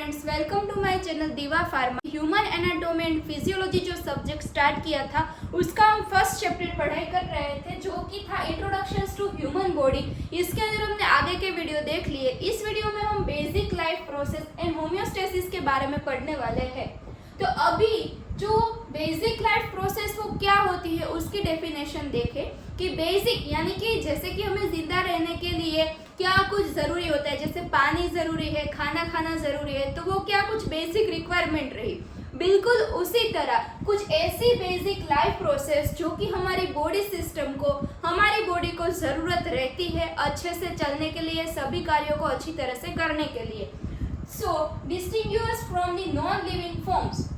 Friends, welcome to my channel Deeva pharma. Human anatomy and physiology जो subject start किया था उसका हम फर्स्ट चैप्टर पढ़ाई कर रहे थे, जो कि था इंट्रोडक्शन टू ह्यूमन बॉडी। इसके अंदर हमने आगे के वीडियो देख लिए। इस वीडियो में हम basic life process and homeostasis के बारे में पढ़ने वाले हैं। तो अभी जो बेसिक लाइफ प्रोसेस वो क्या होती है उसकी डेफिनेशन देखें कि बेसिक यानी कि जैसे कि हमें जिंदा रहने के लिए क्या कुछ जरूरी होता है, जैसे पानी जरूरी है, खाना खाना जरूरी है, तो वो क्या कुछ बेसिक रिक्वायरमेंट रही। बिल्कुल उसी तरह कुछ ऐसी बेसिक लाइफ प्रोसेस जो कि हमारी बॉडी सिस्टम को, हमारी बॉडी को जरूरत रहती है अच्छे से चलने के लिए, सभी कार्यों को अच्छी तरह से करने के लिए। So distinguish from the non living forms,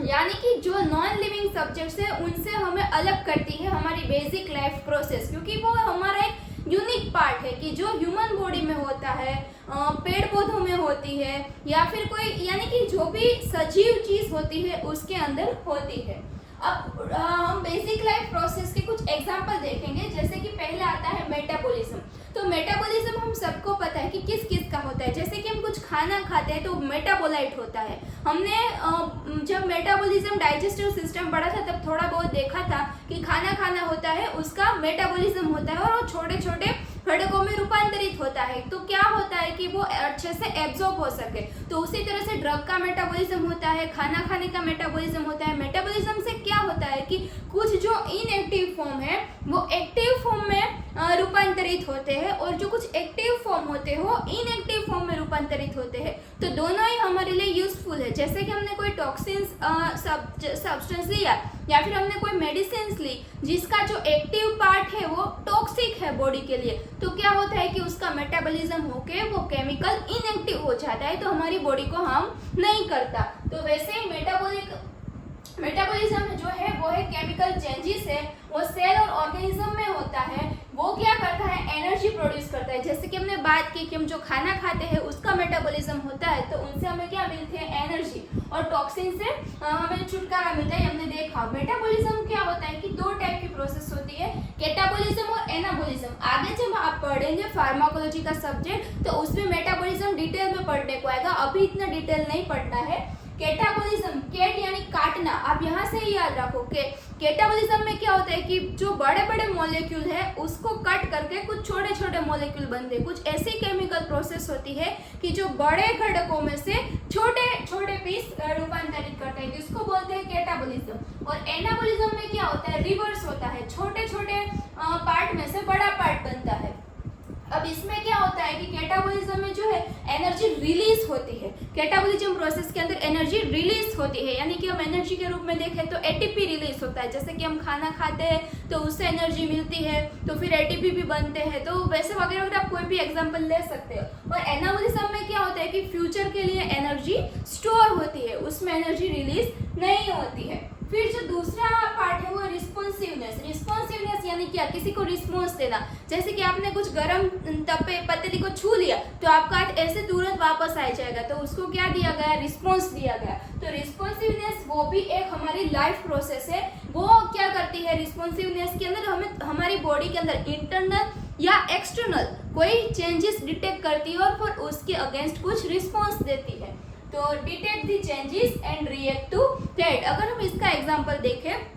यानी कि जो नॉन लिविंग सब्जेक्ट्स है उनसे हमें अलग करती है हमारी बेसिक लाइफ प्रोसेस, क्योंकि वो हमारा एक यूनिक पार्ट है कि जो ह्यूमन बॉडी में होता है, पेड़ पौधों में होती है, या फिर कोई यानी कि जो भी सजीव चीज होती है उसके अंदर होती है। अब हम बेसिक लाइफ प्रोसेस के कुछ एग्जांपल देखेंगे। जैसे कि पहले आता है मेटाबॉलिज्म। तो मेटाबॉलिज्म हम सबको पता है कि किस किस का होता है। जैसे कि हम कुछ खाना खाते हैं तो मेटाबोलाइट होता है। हमने जब मेटाबॉलिज्म डाइजेस्टिव सिस्टम पढ़ा था तब थोड़ा बहुत देखा था कि खाना खाना होता है उसका मेटाबॉलिज्म होता है और वो छोटे छोटे घटकों में रूपांतरित होता है। तो क्या होता है कि वो अच्छे से एब्जॉर्ब हो सके। तो उसी तरह से ड्रग का मेटाबॉलिज्म होता है, खाना खाने का मेटाबॉलिज्म होता है। मेटाबॉलिज्म से क्या होता है कि कुछ जो इनएक्टिव फॉर्म है वो एक्टिव फॉर्म में रूपांतरित होते हैं, और जो कुछ एक्टिव फॉर्म होते हैं वो इनएक्टिव फॉर्म में रूपांतरित होते हैं। तो दोनों ही हमारे लिए यूजफुल है। जैसे कि हमने कोई टॉक्सिन्स सब्सटेंस लिया या फिर हमने कोई मेडिसिन ली जिसका जो एक्टिव पार्ट है वो टॉक्सिक है बॉडी के लिए, तो क्या होता है कि उसका मेटाबॉलिज्म होके वो केमिकल इनएक्टिव हो जाता है, तो हमारी बॉडी को हार्म नहीं करता। तो वैसे ही मेटाबॉलिज्म जो है वो है केमिकल चेंजेस है, वो सेल और ऑर्गेनिज्म में होता है। वो क्या करता है, एनर्जी प्रोड्यूस करता है। जैसे कि हमने बात की कि हम जो खाना खाते हैं उसका मेटाबॉलिज्म होता है, तो उनसे हमें क्या मिलती है, एनर्जी, और टॉक्सिन से हमें छुटकारा मिलता है। हमने देखा मेटाबॉलिज्म क्या होता है कि दो टाइप की प्रोसेस होती है, कैटाबॉलिज्म और एनाबॉलिज्म। आगे जब आप पढ़ेंगे फार्माकोलॉजी का सब्जेक्ट तो उसमें मेटाबॉलिज्म डिटेल में पढ़ने को आएगा, अभी इतना डिटेल नहीं पढ़ना है। कैटाबॉलिज्म, कैट यानी काटना, आप यहाँ से ही याद रखो कि कैटाबॉलिज्म में क्या होता है कि जो बड़े बड़े मॉलिक्यूल है उसको कट करके कुछ छोटे छोटे मॉलिक्यूल बनते हैं। कुछ ऐसी केमिकल प्रोसेस होती है कि जो बड़े घटकों में से छोटे छोटे पीस रूपांतरित करते हैं, जिसको बोलते हैं कैटाबॉलिज्म। और एनाबॉलिज्म में क्या होता है, रिवर्स होता है, छोटे छोटे पार्ट में से बड़ा पार्ट बनता है। अब इसमें क्या होता है कि कैटाबॉलिज्म में जो है एनर्जी रिलीज होती है। कैटाबॉलिज्म प्रोसेस के अंदर एनर्जी रिलीज होती है, यानी कि हम एनर्जी के रूप में देखें तो एटीपी रिलीज होता है। जैसे कि हम खाना खाते हैं तो उससे एनर्जी मिलती है, तो फिर एटीपी भी बनते हैं। तो वैसे वगैरह वगैरह आप कोई भी एग्जांपल ले सकते हो। और एनाबॉलिज्म में क्या होता है कि फ्यूचर के लिए एनर्जी स्टोर होती है, उसमें एनर्जी रिलीज नहीं होती है। फिर जो दूसरा पार्ट है वो रिस्पॉन्सिवनेस। रिस्पॉन्सिवनेस यानी क्या, किसी को रिस्पॉन्स देना। जैसे कि आपने कुछ गर्म तपे पतीली को छू लिया तो आपका हाथ ऐसे तुरंत वापस आ जाएगा, तो उसको क्या दिया गया, रिस्पॉन्स दिया गया। तो रिस्पॉन्सिवनेस वो भी एक हमारी लाइफ प्रोसेस है। वो क्या करती है, रिस्पॉन्सिवनेस के अंदर हमें हमारी बॉडी के अंदर इंटरनल या एक्सटर्नल कोई चेंजेस डिटेक्ट करती है और फिर उसके अगेंस्ट कुछ रिस्पॉन्स देती है। तो detect the changes and react to that. अगर हम इसका एग्जांपल देखें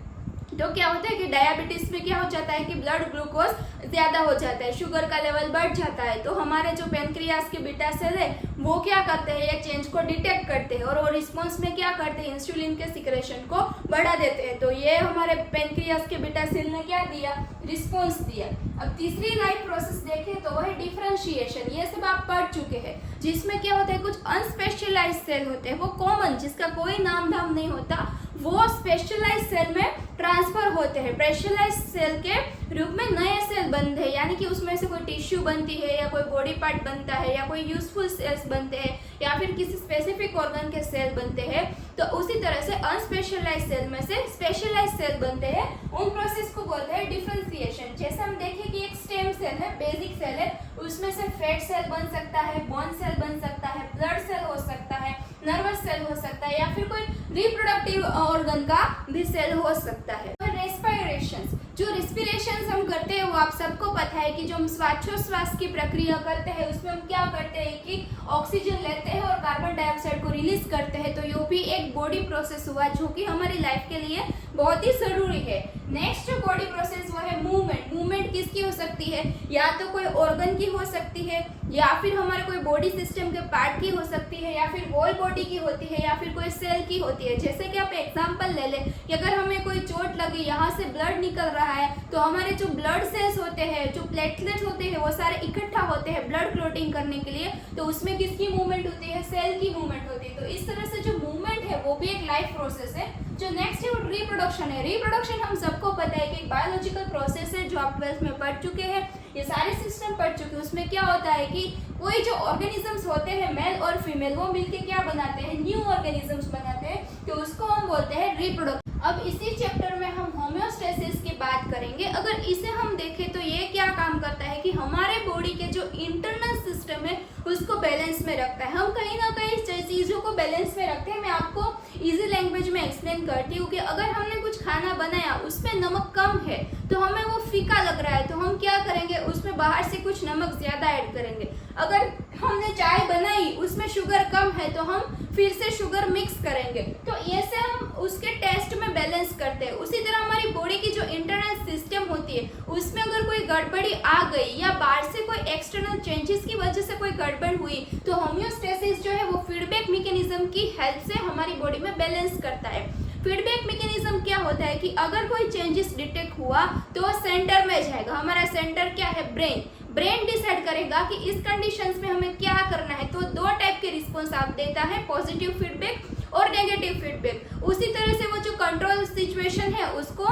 तो क्या होता है कि डायबिटीज में क्या हो जाता है कि ब्लड ग्लूकोज ज्यादा हो जाता है, शुगर का लेवल बढ़ जाता है। तो हमारे जो पेनक्रियास के बीटा सेल है वो क्या करते हैं, ये चेंज को डिटेक्ट करते हैं और वो रिस्पॉन्स में क्या करते हैं, इंसुलिन के सिक्रेशन को बढ़ा देते हैं। तो ये हमारे पेनक्रियास के बीटा सेल ने क्या दिया, रिस्पॉन्स दिया। अब तीसरी लाइफ प्रोसेस देखें तो वह है डिफरेंशिएशन। ये सब आप पढ़ चुके हैं, जिसमें क्या होता है कुछ अनस्पेशलाइज्ड सेल होते हैं, वो कॉमन जिसका कोई नाम धाम नहीं होता, वो स्पेशलाइज्ड सेल में ट्रांसफर होते हैं। स्पेशलाइज्ड सेल के रूप में नए सेल बनते हैं, यानी कि उसमें से कोई टिश्यू बनती है या कोई बॉडी पार्ट बनता है या कोई यूजफुल सेल्स बनते हैं या फिर किसी स्पेसिफिक ऑर्गन के सेल बनते हैं। तो उसी तरह से अनस्पेशलाइज्ड सेल में से स्पेशलाइज्ड सेल बनते हैं। उन प्रोसेस को बोलते हैं डिफरेंशिएशन। जैसे हम देखें कि एक स्टेम सेल है, बेसिक सेल है, उसमें से फैट सेल बन सकता है, बोन सेल बन सकता है, ब्लड सेल हो सकता है, नर्वस सेल हो सकता है, या फिर कोई रिप्रोडक्टिव ऑर्गन का भी सेल हो सकता है। रेस्पिरेशन, जो रिस्पिरेशन हम करते हैं वो आप सबको पता है कि जो हम श्वासोच्छ्वास की प्रक्रिया करते हैं उसमें हम क्या करते हैं कि ऑक्सीजन लेते हैं और कार्बन डाइऑक्साइड को रिलीज करते हैं। तो ये भी एक बॉडी प्रोसेस हुआ जो कि हमारी लाइफ के लिए बहुत ही जरूरी है। नेक्स्ट जो बॉडी प्रोसेस वो है मूवमेंट। मूवमेंट किसकी हो सकती है, या तो कोई ऑर्गन की हो सकती है, या फिर हमारे कोई बॉडी सिस्टम के पार्ट की हो सकती है, या फिर होल बॉडी की होती है, या फिर कोई सेल की होती है। जैसे कि आप एग्जांपल ले लें कि अगर हमें कोई चोट लगी, यहाँ से ब्लड निकल रहा है, तो हमारे जो ब्लड सेल्स होते हैं, जो प्लेटलेट्स होते हैं, वो सारे इकट्ठा होते हैं ब्लड क्लॉटिंग करने के लिए। तो उसमें किसकी मूवमेंट होती है, सेल की मूवमेंट होती है। तो इस तरह से जो मूवमेंट है वो भी एक लाइफ प्रोसेस है। जो नेक्स्ट है वो रिप्रोडक्शन है। रिप्रोडक्शन हम सबको पता है कि एक बायोलॉजिकल प्रोसेस है जो आप 12th में पढ़ चुके हैं, ये सारे सिस्टम पढ़ चुके हैं। उसमें क्या होता है कि कोई जो ऑर्गेनिजम्स होते हैं मेल और फीमेल, वो मिलके क्या बनाते हैं, न्यू ऑर्गेनिजम्स बनाते हैं, तो उसको हम बोलते हैं रिप्रोडक्शन। अब इसी चैप्टर में हम होम्योस्टेसिस की बात करेंगे। अगर इसे हम देखें तो ये क्या काम करता है कि हमारे बॉडी के जो इंटरनल सिस्टम है उसको बैलेंस में रखता है। हम कहीं ना कहीं चीजों को बैलेंस में रखते हैं। मैं आपको इजी लैंग्वेज में एक्सप्लेन करती हूँ कि अगर हमने कुछ खाना बनाया उसमें नमक कम है तो हमें वो फीका लग रहा है, तो हम क्या करेंगे, उसमें बाहर से कुछ नमक ज्यादा ऐड करेंगे। अगर हमने चाय बनाई उसमें शुगर कम है तो हम फिर से शुगर मिक्स करेंगे। तो ऐसे हम उसके टेस्ट में बैलेंस करते हैं। उसी तरह हमारी बॉडी की जो इंटरनल सिस्टम होती है उसमें अगर कोई गड़बड़ी आ गई या बाहर से कोई एक्सटर्नल चेंजेस की वजह से कोई गड़बड़ हुई, तो होम्योस्टेसिस जो है वो फीडबैक मैकेनिज्म की हेल्प से हमारी बॉडी में बैलेंस करता है। फीडबैक मैकेनिज्म क्या होता है कि अगर कोई चेंजेस डिटेक्ट हुआ तो सेंटर में जाएगा। हमारा सेंटर क्या है, ब्रेन। ब्रेन डिसाइड करेगा कि इस कंडीशंस में हमें क्या करना है। तो दो टाइप के रिस्पॉन्स आप देता है, पॉजिटिव फीडबैक और नेगेटिव फीडबैक। उसी तरह से वो जो कंट्रोल सिचुएशन है उसको,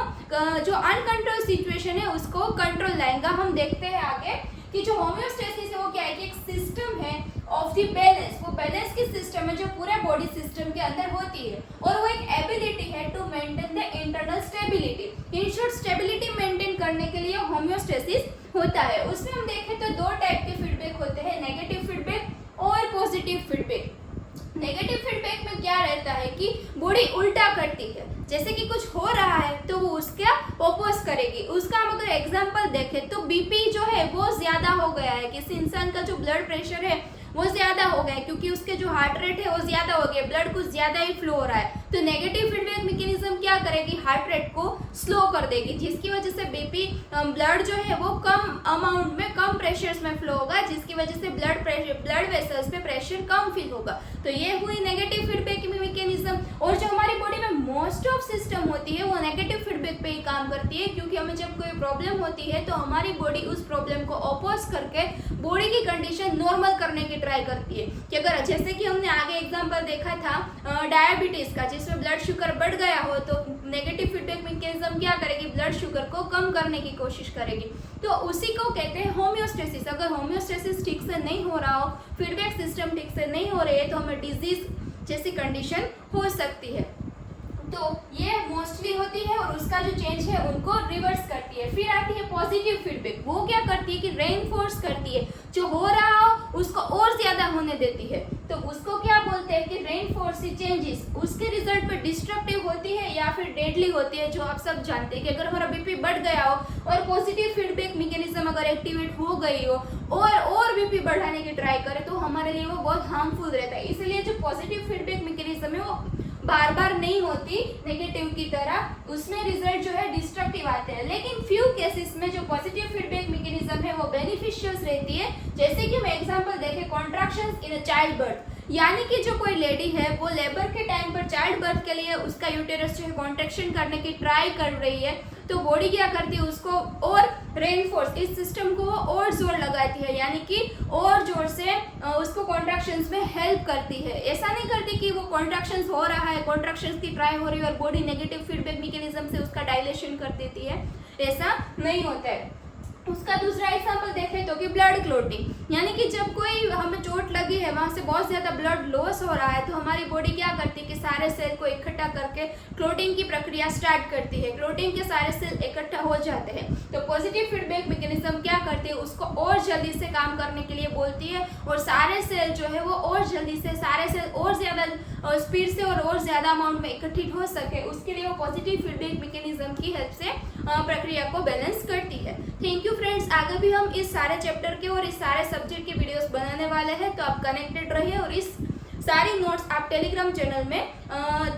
जो अनकंट्रोल सिचुएशन है उसको कंट्रोल लाएगा। हम देखते हैं आगे कि जो होम्योस्टेसिस है वो क्या है कि एक सिस्टम है ऑफ द बैलेंस। वो बैलेंस की सिस्टम है जो पूरे बॉडी सिस्टम के अंदर होती है, और वो एक एबिलिटी है to maintain the internal stability. In short stability maintain करने के लिए होम्योस्टेसिस होता है। उसमें हम देखें तो दो टाइप के फीडबैक होते हैं, नेगेटिव फीडबैक और पॉजिटिव फीडबैक। नेगेटिव फीडबैक में क्या रहता है कि बॉडी उल्टा करती है, जैसे कि कुछ हो रहा है तो वो उसका ओपोज करेगी। उसका हम अगर एग्जांपल देखें तो बीपी जो है वो ज्यादा हो गया है, किसी इंसान का जो ब्लड प्रेशर है वो ज्यादा हो गया है क्योंकि उसके जो हार्ट रेट है वो ज्यादा हो गया, ब्लड कुछ ज्यादा ही फ्लो हो रहा है। तो नेगेटिव फीडबैक मैकेनिज्म क्या करेगी, हार्ट रेट को स्लो कर देगी, जिसकी वजह से बीपी ब्लड जो है वो कम अमाउंट में कम प्रेशर्स में फ्लो होगा, जिसकी वजह से ब्लड वेसल्स पे प्रेशर कम फील होगा। तो ये हुई नेगेटिव फीडबैक मैकेनिज्म। और जो हमारी बॉडी में मोस्ट ऑफ सिस्टम होती है वो नेगेटिव फीडबैक पे ही काम करती है, क्योंकि हमें जब कोई प्रॉब्लम होती है तो हमारी बॉडी उस प्रॉब्लम को अपोज करके बॉडी की कंडीशन नॉर्मल करने की ट्राई करती है। कि अगर जैसे कि हमने आगे एग्जांपल देखा था डायबिटीज का, जिसमें ब्लड शुगर बढ़ गया हो तो नेगेटिव फीडबैक मैकेनिज्म क्या करेगी, ब्लड शुगर को कम करने की कोशिश करेगी। तो उसी को कहते हैं होम्योस्टेसिस। अगर होम्योस्टेसिस ठीक से नहीं हो रहा हो, फीडबैक सिस्टम ठीक से नहीं हो रही है, तो हमें डिजीज जैसी कंडीशन हो सकती है। तो ये मोस्टली होती है और उसका जो चेंज है उनको रिवर्स करती है। फिर आती है पॉजिटिव फीडबैक। वो क्या करती है कि रेनफोर्स करती है, जो हो रहा हो उसको और ज्यादा होने देती है। तो उसको क्या बोलते हैं कि रेनफोर्स चेंजेस उसके रिजल्ट पे डिस्ट्रक्टिव होती है या फिर डेडली होती है, जो आप सब जानते हैं कि अगर हमारा बीपी बढ़ गया हो और पॉजिटिव फीडबैक मैकेनिज्म अगर एक्टिवेट हो गई हो और बीपी बढ़ाने की ट्राई करे तो हमारे लिए वो बहुत हार्मफुल रहता है। इसलिए जो पॉजिटिव फीडबैक मैकेनिज्म है वो बार बार नहीं होती नेगेटिव की तरह, उसमें रिजल्ट जो है डिस्ट्रक्टिव आते हैं। लेकिन फ्यू केसेस में जो पॉजिटिव फीडबैक मैकेनिज्म है वो बेनिफिशियल रहती है। जैसे कि हम एग्जांपल देखें, contractions in a child birth, यानी कि जो कोई लेडी है वो लेबर के टाइम पर चाइल्ड बर्थ के लिए उसका यूटेरस जो है कॉन्ट्रैक्शन करने की ट्राई कर रही है, तो बॉडी क्या करती है उसको और रेनफोर्स, इस सिस्टम को और जोर लगाती है, यानी कि और जोर से उसको कॉन्ट्रैक्शंस में हेल्प करती है। ऐसा नहीं करती कि वो कॉन्ट्रैक्शंस हो रहा है, कॉन्ट्रैक्शंस की ट्राई हो रही है और बॉडी नेगेटिव फीडबैक मैकेनिज्म से उसका डायलेशन कर देती है, ऐसा नहीं होता है। उसका दूसरा एग्जांपल देखें तो कि ब्लड क्लॉटिंग, यानी कि जब कोई हमें चोट लगी है, वहां से बहुत ज्यादा ब्लड लॉस हो रहा है, तो हमारी बॉडी क्या करती है कि सारे सेल को इकट्ठा करके क्लॉटिंग की प्रक्रिया स्टार्ट करती है। क्लॉटिंग के सारे सेल इकट्ठा हो जाते हैं, तो पॉजिटिव फीडबैक मैकेनिज्म क्या करती है, उसको और जल्दी से काम करने के लिए बोलती है और सारे सेल जो है वो और जल्दी से, सारे सेल और ज्यादा लेवल स्पीड से और ज़्यादा अमाउंट में इकट्ठित हो सके, उसके लिए वो पॉजिटिव फीडबैक मैकेनिज्म की हेल्प से प्रक्रिया को बैलेंस करती है। थैंक यू फ्रेंड्स, आगे भी हम इस सारे चैप्टर के और इस सारे सब्जेक्ट के वीडियोस बनाने वाले हैं, तो आप कनेक्टेड रहिए और इस सारी नोट्स आप टेलीग्राम चैनल में